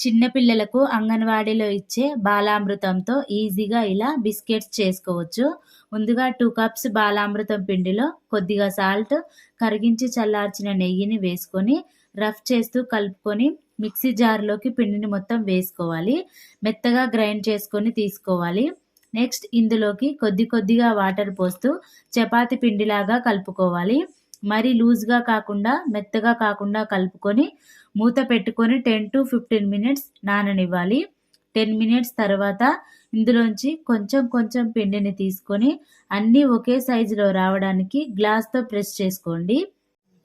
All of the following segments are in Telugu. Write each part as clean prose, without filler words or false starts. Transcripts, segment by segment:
చిన్న పిల్లలకు అంగన్వాడీలో ఇచ్చే బాలామృతంతో ఈజీగా ఇలా బిస్కెట్స్ చేసుకోవచ్చు. ముందుగా 2 కప్స్ బాలామృతం పిండిలో కొద్దిగా సాల్ట్, కరిగించి చల్లార్చిన నెయ్యిని వేసుకొని రఫ్ చేస్తూ కలుపుకొని మిక్సీ జార్లోకి పిండిని మొత్తం వేసుకోవాలి. మెత్తగా గ్రైండ్ చేసుకొని తీసుకోవాలి. నెక్స్ట్ ఇందులోకి కొద్దిగా వాటర్ పోస్తూ చపాతీ పిండిలాగా కలుపుకోవాలి. మరి లూజ్గా కాకుండా మెత్తగా కాకుండా కలుపుకొని మూత పెట్టుకొని 10 to 15 మినిట్స్ నాననివ్వాలి. 10 మినిట్స్ తర్వాత ఇందులోంచి కొంచెం పిండిని తీసుకొని అన్నీ ఒకే సైజులో రావడానికి గ్లాస్తో ప్రెస్ చేసుకోండి.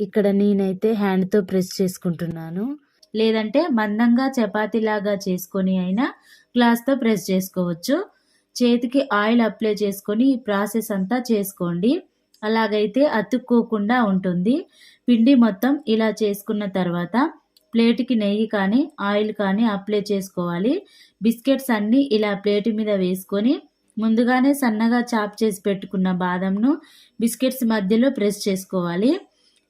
ఇక్కడ నేనైతే హ్యాండ్తో ప్రెస్ చేసుకుంటున్నాను. లేదంటే మందంగా చపాతీలాగా చేసుకొని అయినా గ్లాస్తో ప్రెస్ చేసుకోవచ్చు. చేతికి ఆయిల్ అప్లై చేసుకొని ఈ ప్రాసెస్ అంతా చేసుకోండి. అలాగైతే అతుక్కోకుండా ఉంటుంది. పిండి మొత్తం ఇలా చేసుకున్న తర్వాత ప్లేట్కి నెయ్యి కానీ ఆయిల్ కానీ అప్లై చేసుకోవాలి. బిస్కెట్స్ అన్నీ ఇలా ప్లేట్ మీద వేసుకొని ముందుగానే సన్నగా చాప్ చేసి పెట్టుకున్న బాదంను బిస్కెట్స్ మధ్యలో ప్రెస్ చేసుకోవాలి.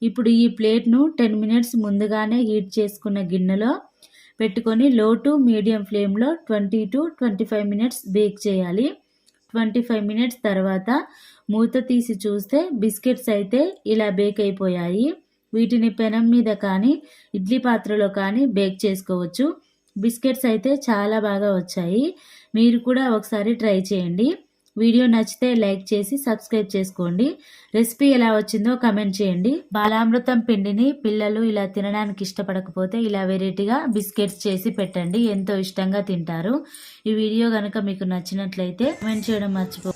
ఇప్పుడు ఈ ప్లేట్ను 10 మినిట్స్ ముందుగానే హీట్ చేసుకున్న గిన్నెలో పెట్టుకొని లో టు మీడియం ఫ్లేమ్లో 20 to 25 మినిట్స్ బేక్ చేయాలి. 25 మినిట్స్ తర్వాత మూత తీసి చూస్తే బిస్కెట్స్ అయితే ఇలా బేక్ అయిపోయాయి. వీటిని పెనం మీద కానీ ఇడ్లీ పాత్రలో కానీ బేక్ చేసుకోవచ్చు. బిస్కెట్స్ అయితే చాలా బాగా వచ్చాయి. మీరు కూడా ఒకసారి ట్రై చేయండి. వీడియో నచ్చితే లైక్ చేసి సబ్స్క్రైబ్ చేసుకోండి. రెసిపీ ఎలా వచ్చిందో కమెంట్ చేయండి. బాలామృతం పిండిని పిల్లలు ఇలా తినడానికి ఇష్టపడకపోతే ఇలా వెరైటీగా బిస్కెట్స్ చేసి పెట్టండి. ఎంతో ఇష్టంగా తింటారు. ఈ వీడియో కనుక మీకు నచ్చినట్లయితే కమెంట్ చేయడం మర్చిపో